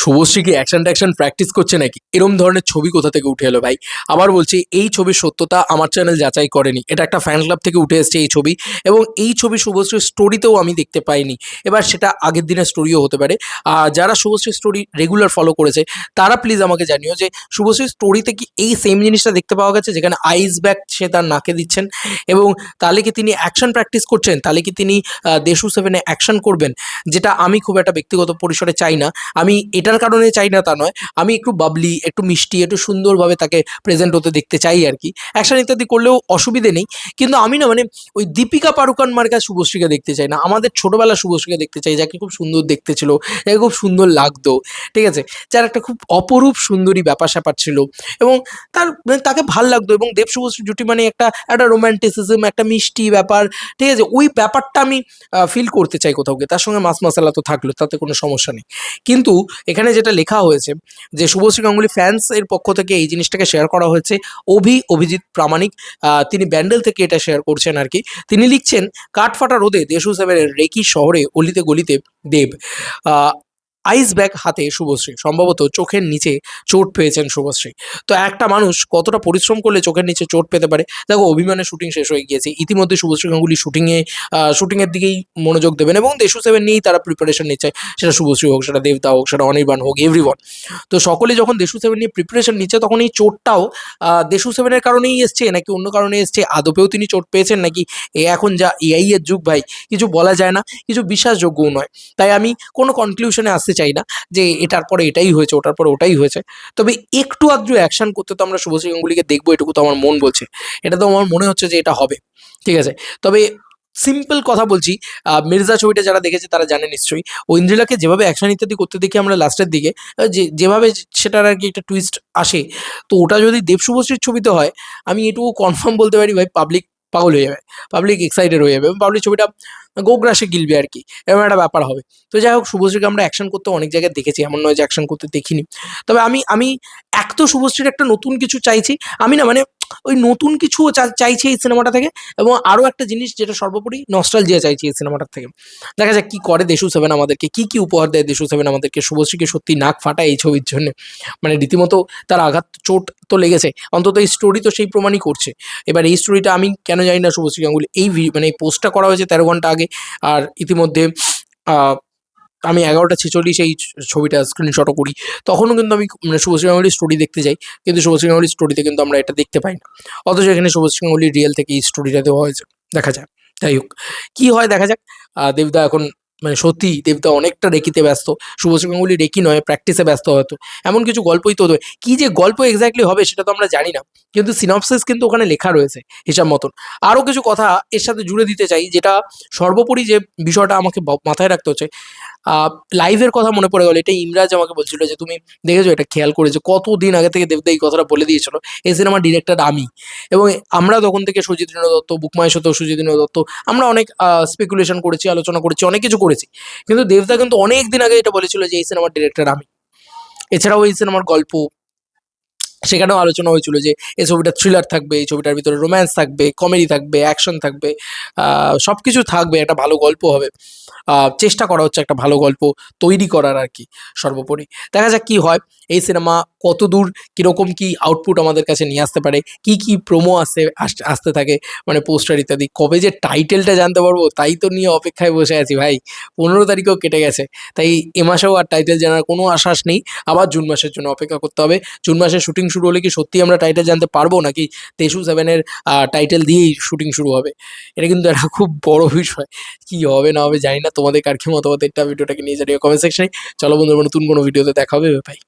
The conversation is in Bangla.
শুভশ্রী কি অ্যাকশন ট্যাকশন প্র্যাকটিস করছে নাকি? এরম ধরনের ছবি কোথা থেকে উঠে এলো ভাই? আবার বলছি, এই ছবির সত্যতা আমার চ্যানেল যাচাই করেনি। এটা একটা ফ্যান ক্লাব থেকে উঠে এসছে এই ছবি, এবং এই ছবি শুভশ্রীর স্টোরিতেও আমি দেখতে পাইনি। এবার সেটা আগের দিনের স্টোরিও হতে পারে। যারা শুভশ্রীর স্টোরি রেগুলার ফলো করেছে তারা প্লিজ আমাকে জানিও যে শুভশ্রীর স্টোরিতে কি এই সেম জিনিসটা দেখতে পাওয়া গেছে, যেখানে আইস ব্যাগ সে তার নাকে দিচ্ছেন, এবং তাহলে কি তিনি অ্যাকশন প্র্যাকটিস করছেন? তাহলে কি তিনি দেশু সেভেনে অ্যাকশন করবেন? যেটা আমি খুব একটা ব্যক্তিগত পরিসরে চাই না। আমি এটার কারণে চাই না তা নয়, আমি একটু বাবলি, একটু মিষ্টি, একটু সুন্দরভাবে তাকে প্রেজেন্ট হতে দেখতে চাই আর কি। অ্যাকশন ইত্যাদি করলেও অসুবিধে নেই, কিন্তু আমি না মানে ওই দীপিকা পাড়ুকান মার্কা শুভশ্রীকে দেখতে চাই না। আমাদের ছোটবেলার শুভশ্রীকে দেখতে চাই, যাকে খুব সুন্দর দেখতে ছিল, যাকে খুব সুন্দর লাগতো, ঠিক আছে, যার একটা খুব অপরূপ সুন্দরী ব্যাপার স্যাপার ছিল, এবং তার মানে তাকে ভাল লাগতো। এবং দেব শুভশ্রী জুটি মানে একটা একটা রোম্যান্টিসিজম, একটা মিষ্টি ব্যাপার, ঠিক আছে, ওই ব্যাপারটা আমি ফিল করতে চাই কোথাও গিয়ে। তার সঙ্গে মাছ মশলা তো থাকলো, তাতে কোনো সমস্যা নেই। কিন্তু এখানে যেটা লেখা হয়েছে যে শুভশ্রী গাঙ্গুলি ফ্যান্স এর পক্ষ থেকে এই জিনিসটাকে শেয়ার করা হয়েছে। অভিজিৎ প্রামাণিক তিনি ব্যান্ডেল থেকে এটা শেয়ার করছেন আর কি। তিনি লিখছেন, কাঠফাটা রোদে দেশু সেভেনের রেকি শহরে অলিতে গলিতে দেব, আইস ব্যাগ হাতে শুভশ্রী, সম্ভবত চোখের নিচে চোট পেয়েছেন শুভশ্রী। তো একটা মানুষ কতটা পরিশ্রম করলে চোখের নিচে চোট পেতে পারে? দেখো, অভিমানের শুটিং শেষ হয়ে গিয়েছে ইতিমধ্যে। শুভশ্রী গাঙ্গুলি শুটিংয়ের দিকেই মনোযোগ দেবেন, এবং দেশু সেভেন নিয়েই তারা প্রিপারেশন নিচ্ছে। সেটা শুভশ্রী হোক, সেটা দেবদা হোক, সেটা অনির্বাণ হোক, এভরিওয়ান। তো সকলে যখন দেশু সেভেন নিয়ে প্রিপারেশন নিচ্ছে, তখন এই চোটটাও দেশু সেভেনের কারণেই এসছে নাকি অন্য কারণে এসছে? আদপেও তিনি চোট পেয়েছেন নাকি? এখন যা এআই এর যুগ ভাই, কিছু বলা যায় না, কিছু বিশ্বাসযোগ্যও নয়। তাই আমি কোনো কনক্লুশনে আসতে চাই না যে এটার পরে এটাই হয়েছে, ওটার পরে ওটাই হয়েছে। তবে একটু আধটু অ্যাকশন করতে তো আমরা শুভশ্রী গাঙ্গুলিকে দেখবো, এটুকু তো আমার মন বলছে। এটা তো আমার মনে হচ্ছে যে এটা হবে, ঠিক আছে। তবে সিম্পল কথা বলছি, মির্জা ছবিটা যারা দেখেছে তারা জানে নিশ্চয়ই, ঐন্দ্রিলাকে যেভাবে অ্যাকশন ইত্যাদি করতে দেখি আমরা লাস্টের দিকে, যেভাবে সেটার আর কি একটা টুইস্ট আসে, তো ওটা যদি দেব শুভশ্রীর ছবিতে হয়, আমি এটুকু কনফার্ম বলতে পারি ভাই, পাবলিক পাগল হয়ে যাবে, পাবলিক এক্সাইটেড হয়ে যাবে, এবং পাবলিক ছবিটা গোগ্রাসে গিলবে আর কি, এরকম একটা ব্যাপার হবে। তো যাই হোক, শুভশ্রীকে আমরা অ্যাকশন করতে অনেক জায়গায় দেখেছি, এমন নয় যে অ্যাকশন করতে দেখিনি। তবে আমি আমি এক তো শুভশ্রীর একটা নতুন কিছু চাইছি, আমি না মানে ওই নতুন কিছুও চাইছি এই সিনেমাটা থেকে, এবং আরও একটা জিনিস যেটা সর্বোপরি নস্টালজিয়া চাইছি এই সিনেমাটার থেকে। দেখা যাক কি করে দেশু সেভেন আমাদেরকে, কি উপহার দেয় দেশু সেভেন আমাদেরকে। শুভশ্রীকে সত্যি নাক ফাটায় এই ছবির জন্য, মানে রীতিমতো তার আঘাত চোট তো লেগেছে, অন্তত এই স্টোরি তো সেই প্রমাণই করছে। এবার এই স্টোরিটা আমি কেন জানি না শুভশ্রী গাঙ্গুলি মানে এই পোস্টটা করা হয়েছে 13 ঘন্টা আগে, আর ইতিমধ্যে আমি 11টা 46 এই ছবিটা স্ক্রিনশটও করি, তখনও কিন্তু আমি মানে শুভশ্রী গাঙ্গুলির স্টোরি দেখতে যাই, কিন্তু শুভশ্রী গাঙ্গুলির স্টোরিতে কিন্তু আমরা এটা দেখতে পাই না। অথচ এখানে শুভশ্রী গাঙ্গুলির রিয়েল থেকে এই স্টোরিটা দেওয়া হয়েছে, দেখা যায়। যাই হোক, কী হয় দেখা যাক। দেবদা এখন মানে সত্যি দেবদা অনেকটা রেকিতে ব্যস্ত। শুভশ্রী গাঙ্গুলি রেকি নয়, প্র্যাকটিসে ব্যস্ত হয়তো। এমন কিছু গল্পই তো দেয়। কী যে গল্প এক্স্যাক্টলি হবে সেটা তো আমরা জানি না, কিন্তু সিনপসিস কিন্তু ওখানে লেখা রয়েছে হিসাব মতন। আরও কিছু কথা এর সাথে জুড়ে দিতে চাই, যেটা সর্বোপরি যে বিষয়টা আমাকে মাথায় রাখতে হচ্ছে। লাইভের কথা মনে পড়ে গেল, এটা ইমরাজ আমাকে বলছিল যে তুমি দেখেছো, এটা খেয়াল করেছো, কতদিন আগে থেকে দেবদা এই কথাটা বলে দিয়েছিল, এই সিনেমার ডিরেক্টর আমি। এবং আমরা তখন থেকে সুজিত দত্ত, বুকমাই সত্য, সুজিত দত্ত, আমরা অনেক স্পেকুলেশন করেছি, আলোচনা করেছি, অনেক কিছু করেছি, কিন্তু দেবদা কিন্তু অনেক দিন আগে এটা বলেছিল যে এই সিনেমার ডিরেক্টর আমি। এছাড়াও এই সিনেমার গল্প, সেখানেও আলোচনা হয়েছিল যে এই ছবিটা থ্রিলার থাকবে, এই ছবিটার ভিতরে রোম্যান্স থাকবে, কমেডি থাকবে, অ্যাকশন থাকবে, সব কিছু থাকবে, একটা ভালো গল্প হবে। চেষ্টা করা হচ্ছে একটা ভালো গল্প তৈরি করার আর কি। সর্বোপরি দেখা যাক কী হয়, এই সিনেমা কত দূর কীরকম কী আউটপুট আমাদের কাছে নিয়ে আসতে পারে, কি প্রোমো আসতে থাকে, মানে পোস্টার ইত্যাদি। কবে যে টাইটেলটা জানতে পারবো তাই তো নিয়ে অপেক্ষায় বসে আছি ভাই। 15 তারিখও কেটে গেছে, তাই এ মাসেও আর টাইটেল জানার কোনো আশ্বাস নেই। আবার জুন মাসের জন্য অপেক্ষা করতে হবে। জুন মাসে শুটিং শুরু হলে কি সত্যি আমরা টাইটেল জানতে পারবো, নাকি দেশু সেভেনের টাইটেল দিয়েই শুটিং শুরু হবে? এটা কিন্তু একটা খুব বড় বিষয়। কি হবে না হবে জানি না, তোমাদের কার কি মতামত এটা ভিডিওটাকে নিয়ে জানিও কমেন্ট সেকশনে। চলো বন্ধুরা, নতুন কোনো ভিডিওতে দেখা হবে, বাই।